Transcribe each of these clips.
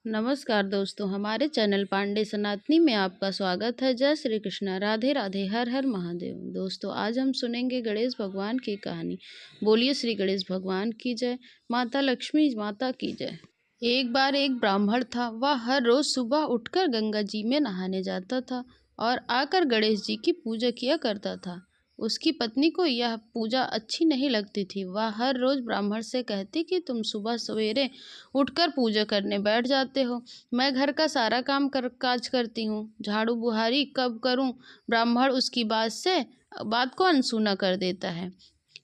नमस्कार दोस्तों, हमारे चैनल पांडे सनातनी में आपका स्वागत है। जय श्री कृष्णा, राधे राधे, हर हर महादेव। दोस्तों, आज हम सुनेंगे गणेश भगवान की कहानी। बोलिए श्री गणेश भगवान की जय, माता लक्ष्मी माता की जय। एक बार एक ब्राह्मण था। वह हर रोज सुबह उठकर गंगा जी में नहाने जाता था और आकर गणेश जी की पूजा किया करता था। उसकी पत्नी को यह पूजा अच्छी नहीं लगती थी। वह हर रोज ब्राह्मण से कहती कि तुम सुबह सवेरे उठकर पूजा करने बैठ जाते हो, मैं घर का सारा काज करती हूँ, झाड़ू बुहारी कब करूँ। ब्राह्मण उसकी बात को अनसुना कर देता है।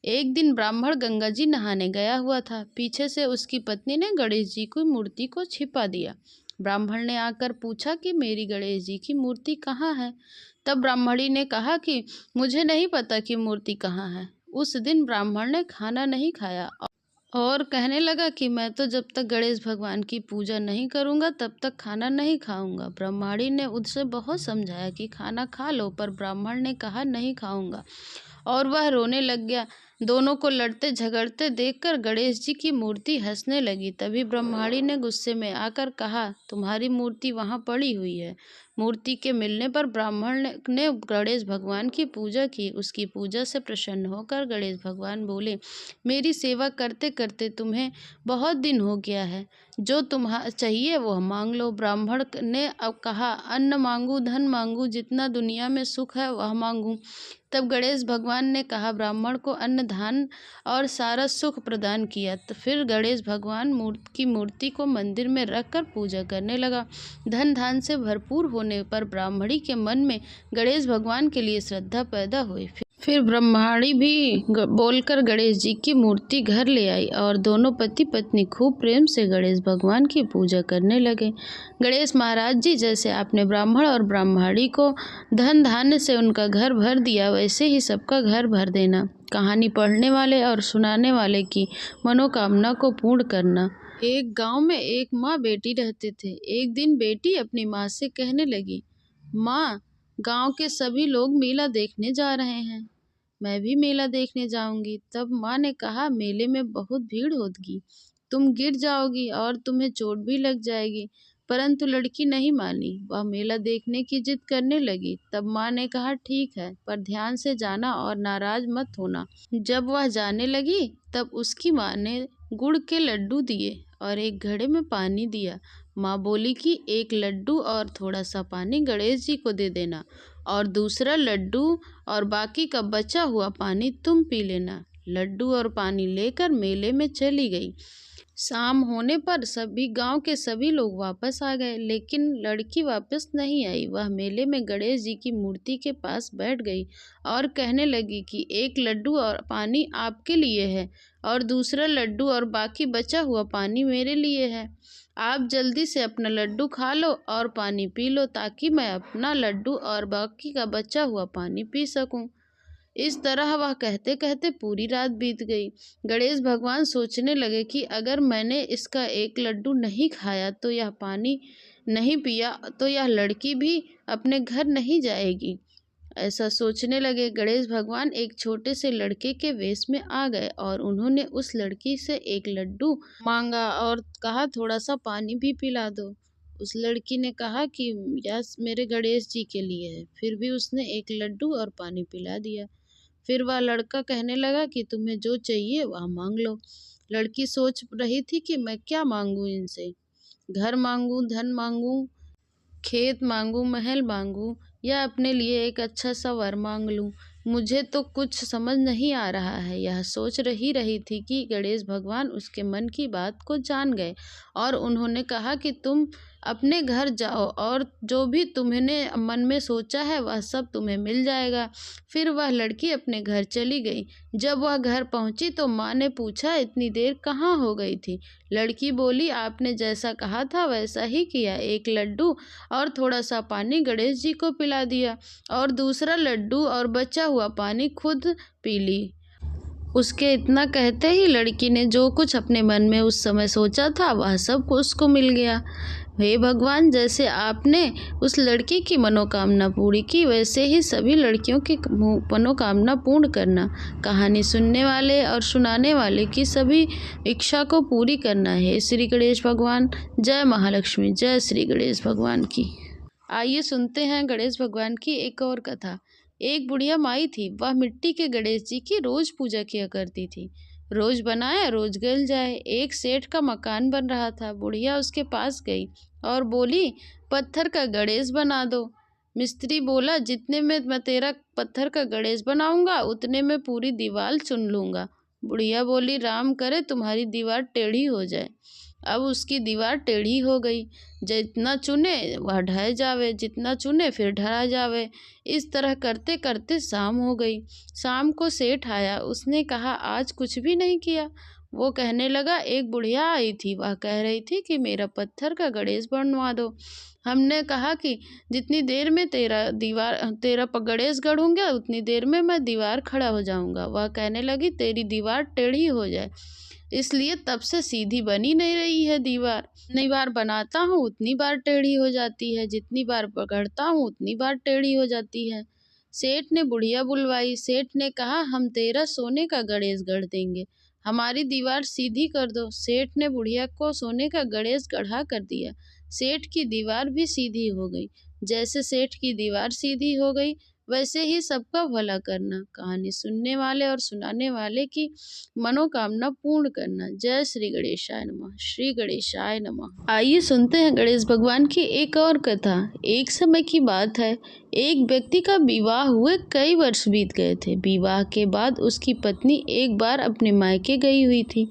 एक दिन ब्राह्मण गंगा जी नहाने गया हुआ था। पीछे से उसकी पत्नी ने गणेश जी की मूर्ति को छिपा दिया। ब्राह्मण ने आकर पूछा कि मेरी गणेश जी की मूर्ति कहाँ है। तब ब्राह्मणी ने कहा कि मुझे नहीं पता कि मूर्ति कहाँ है। उस दिन ब्राह्मण ने खाना नहीं खाया और कहने लगा कि मैं तो जब तक गणेश भगवान की पूजा नहीं करूंगा तब तक खाना नहीं खाऊंगा। ब्राह्मणी ने उससे बहुत समझाया कि खाना खा लो, पर ब्राह्मण ने कहा नहीं खाऊंगा और वह रोने लग गया। दोनों को लड़ते झगड़ते देखकर गणेश जी की मूर्ति हंसने लगी। तभी ब्रह्माणी ने गुस्से में आकर कहा, तुम्हारी मूर्ति वहाँ पड़ी हुई है। मूर्ति के मिलने पर ब्राह्मण ने गणेश भगवान की पूजा की। उसकी पूजा से प्रसन्न होकर गणेश भगवान बोले, मेरी सेवा करते करते तुम्हें बहुत दिन हो गया है, जो तुम्हें चाहिए वह मांग लो। ब्राह्मण ने अब कहा, अन्न मांगू, धन मांगू, जितना दुनिया में सुख है वह मांगू। तब गणेश भगवान ने कहा, ब्राह्मण को अन्न धान और सारा सुख प्रदान किया। तो फिर गणेश भगवान की मूर्ति को मंदिर में रखकर पूजा करने लगा। धन धान से भरपूर होने पर ब्राह्मणी के मन में गणेश भगवान के लिए श्रद्धा पैदा हुई। फिर ब्रह्माणी भी बोलकर गणेश जी की मूर्ति घर ले आई और दोनों पति पत्नी खूब प्रेम से गणेश भगवान की पूजा करने लगे। गणेश महाराज जी, जैसे आपने ब्राह्मण और ब्राह्मणी को धन धान्य से उनका घर भर दिया, वैसे ही सबका घर भर देना। कहानी पढ़ने वाले और सुनाने वाले की मनोकामना को पूर्ण करना। एक गांव में एक माँ बेटी रहते थे। एक दिन बेटी अपनी माँ से कहने लगी, माँ, गांव के सभी लोग मेला देखने जा रहे हैं, मैं भी मेला देखने जाऊंगी। तब माँ ने कहा, मेले में बहुत भीड़ होगी, तुम गिर जाओगी और तुम्हें चोट भी लग जाएगी। परंतु लड़की नहीं मानी, वह मेला देखने की जिद करने लगी। तब माँ ने कहा, ठीक है, पर ध्यान से जाना और नाराज मत होना। जब वह जाने लगी तब उसकी माँ ने गुड़ के लड्डू दिए और एक घड़े में पानी दिया। माँ बोली कि एक लड्डू और थोड़ा सा पानी गणेश जी को दे देना और दूसरा लड्डू और बाकी का बचा हुआ पानी तुम पी लेना। लड्डू और पानी लेकर मेले में चली गई। शाम होने पर गांव के सभी लोग वापस आ गए, लेकिन लड़की वापस नहीं आई। वह मेले में गणेश जी की मूर्ति के पास बैठ गई और कहने लगी कि एक लड्डू और पानी आपके लिए है और दूसरा लड्डू और बाकी बचा हुआ पानी मेरे लिए है। आप जल्दी से अपना लड्डू खा लो और पानी पी लो, ताकि मैं अपना लड्डू और बाकी का बचा हुआ पानी पी सकूं। इस तरह वह कहते कहते पूरी रात बीत गई। गणेश भगवान सोचने लगे कि अगर मैंने इसका एक लड्डू नहीं खाया तो यह पानी नहीं पिया तो यह लड़की भी अपने घर नहीं जाएगी। ऐसा सोचने लगे। गणेश भगवान एक छोटे से लड़के के वेश में आ गए और उन्होंने उस लड़की से एक लड्डू मांगा और कहा, थोड़ा सा पानी भी पिला दो। उस लड़की ने कहा कि यह मेरे गणेश जी के लिए है। फिर भी उसने एक लड्डू और पानी पिला दिया। फिर वह लड़का कहने लगा कि तुम्हें जो चाहिए वह मांग लो। लड़की सोच रही थी कि मैं क्या मांगू इनसे, घर मांगू, धन मांगू, खेत मांगू, महल मांगू या अपने लिए एक अच्छा सा वर मांग लूं। मुझे तो कुछ समझ नहीं आ रहा है। यह सोच रही थी कि गणेश भगवान उसके मन की बात को जान गए और उन्होंने कहा कि तुम अपने घर जाओ और जो भी तुमने मन में सोचा है वह सब तुम्हें मिल जाएगा। फिर वह लड़की अपने घर चली गई। जब वह घर पहुंची तो माँ ने पूछा, इतनी देर कहाँ हो गई थी। लड़की बोली, आपने जैसा कहा था वैसा ही किया। एक लड्डू और थोड़ा सा पानी गणेश जी को पिला दिया और दूसरा लड्डू और बचा हुआ पानी खुद पी ली। उसके इतना कहते ही लड़की ने जो कुछ अपने मन में उस समय सोचा था वह सब उसको मिल गया। हे भगवान, जैसे आपने उस लड़की की मनोकामना पूरी की वैसे ही सभी लड़कियों की मनोकामना पूर्ण करना। कहानी सुनने वाले और सुनाने वाले की सभी इच्छा को पूरी करना है। श्री गणेश भगवान। जय महालक्ष्मी। जय श्री गणेश भगवान की। आइए सुनते हैं गणेश भगवान की एक और कथा। एक बुढ़िया माई थी। वह मिट्टी के गणेश जी की रोज पूजा किया करती थी। रोज बनाए रोज गल जाए। एक सेठ का मकान बन रहा था। बुढ़िया उसके पास गई और बोली, पत्थर का गणेश बना दो। मिस्त्री बोला, जितने में मैं तेरा पत्थर का गणेश बनाऊंगा उतने में पूरी दीवार चुन लूंगा। बुढ़िया बोली, राम करे तुम्हारी दीवार टेढ़ी हो जाए। अब उसकी दीवार टेढ़ी हो गई। जितना चुने वह ढह जावे, जितना चुने फिर ढह जावे। इस तरह करते करते शाम हो गई। शाम को सेठ आया। उसने कहा, आज कुछ भी नहीं किया। वो कहने लगा, एक बुढ़िया आई थी। वह कह रही थी कि मेरा पत्थर का गणेश बनवा दो। हमने कहा कि जितनी देर में तेरा गणेश गढ़ूंगा उतनी देर में मैं दीवार खड़ा हो जाऊंगा। वह कहने लगी, तेरी दीवार टेढ़ी हो जाए, इसलिए तब से सीधी बनी नहीं रही है दीवार। जितनी बार बनाता हूँ उतनी बार टेढ़ी हो जाती है, जितनी बार पकड़ता हूँ उतनी बार टेढ़ी हो जाती है। सेठ ने बुढ़िया बुलवाई। सेठ ने कहा, हम तेरा सोने का गणेश गढ़ देंगे, हमारी दीवार सीधी कर दो। सेठ ने बुढ़िया को सोने का गणेश गढ़ा कर दिया। सेठ की दीवार भी सीधी हो गई। जैसे सेठ की दीवार सीधी हो गई वैसे ही सबका भला करना। कहानी सुनने वाले और सुनाने वाले की मनोकामना पूर्ण करना। जय श्री गणेशाय नमः। श्री गणेशाय नमः। आइए सुनते हैं गणेश भगवान की एक और कथा। एक समय की बात है, एक व्यक्ति का विवाह हुए कई वर्ष बीत गए थे। विवाह के बाद उसकी पत्नी एक बार अपने मायके गई हुई थी।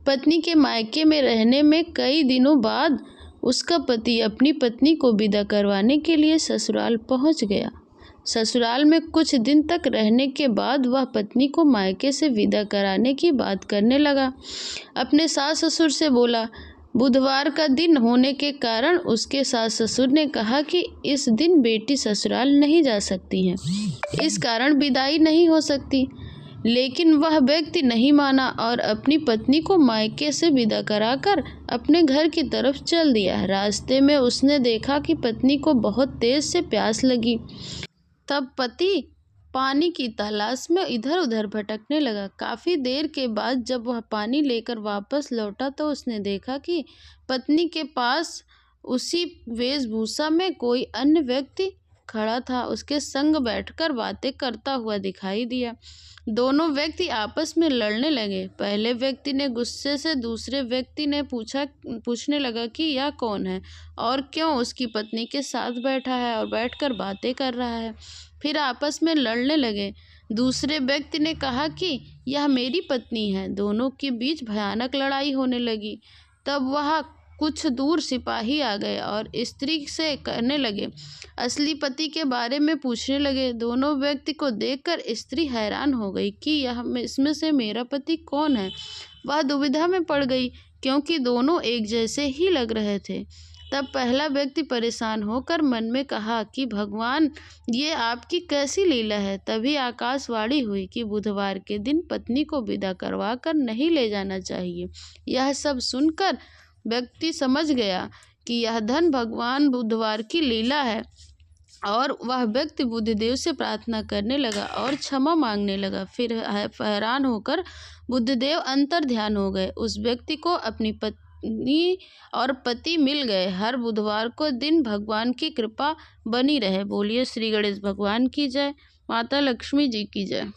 पत्नी के मायके में रहने में कई दिनों बाद उसका पति अपनी पत्नी को विदा करवाने के लिए ससुराल पहुंच गया। ससुराल में कुछ दिन तक रहने के बाद वह पत्नी को मायके से विदा कराने की बात करने लगा। अपने सास ससुर से बोला। बुधवार का दिन होने के कारण उसके सास ससुर ने कहा कि इस दिन बेटी ससुराल नहीं जा सकती है, इस कारण विदाई नहीं हो सकती। लेकिन वह व्यक्ति नहीं माना और अपनी पत्नी को मायके से विदा कराकर अपने घर की तरफ चल दिया। रास्ते में उसने देखा कि पत्नी को बहुत तेज से प्यास लगी। तब पति पानी की तलाश में इधर उधर भटकने लगा। काफ़ी देर के बाद जब वह पानी लेकर वापस लौटा तो उसने देखा कि पत्नी के पास उसी वेशभूषा में कोई अन्य व्यक्ति खड़ा था। उसके संग बैठकर बातें करता हुआ दिखाई दिया। दोनों व्यक्ति आपस में लड़ने लगे। पहले व्यक्ति ने गुस्से से दूसरे व्यक्ति ने पूछने लगा कि यह कौन है और क्यों उसकी पत्नी के साथ बैठा है और बैठकर बातें कर रहा है। फिर आपस में लड़ने लगे। दूसरे व्यक्ति ने कहा कि यह मेरी पत्नी है। दोनों के बीच भयानक लड़ाई होने लगी। तब वह कुछ दूर सिपाही आ गए और स्त्री से कहने लगे, असली पति के बारे में पूछने लगे। दोनों व्यक्ति को देखकर स्त्री हैरान हो गई कि इसमें से मेरा पति कौन है। वह दुविधा में पड़ गई क्योंकि दोनों एक जैसे ही लग रहे थे। तब पहला व्यक्ति परेशान होकर मन में कहा कि भगवान, ये आपकी कैसी लीला है। तभी आकाशवाणी हुई कि बुधवार के दिन पत्नी को विदा करवा कर नहीं ले जाना चाहिए। यह सब सुनकर व्यक्ति समझ गया कि यह धन भगवान बुधवार की लीला है और वह व्यक्ति बुद्धदेव से प्रार्थना करने लगा और क्षमा मांगने लगा। फिर हैरान होकर बुद्धदेव अंतर ध्यान हो गए। उस व्यक्ति को अपनी पत्नी और पति मिल गए। हर बुधवार को दिन भगवान की कृपा बनी रहे। बोलिए श्री गणेश भगवान की जय। माता लक्ष्मी जी की जय।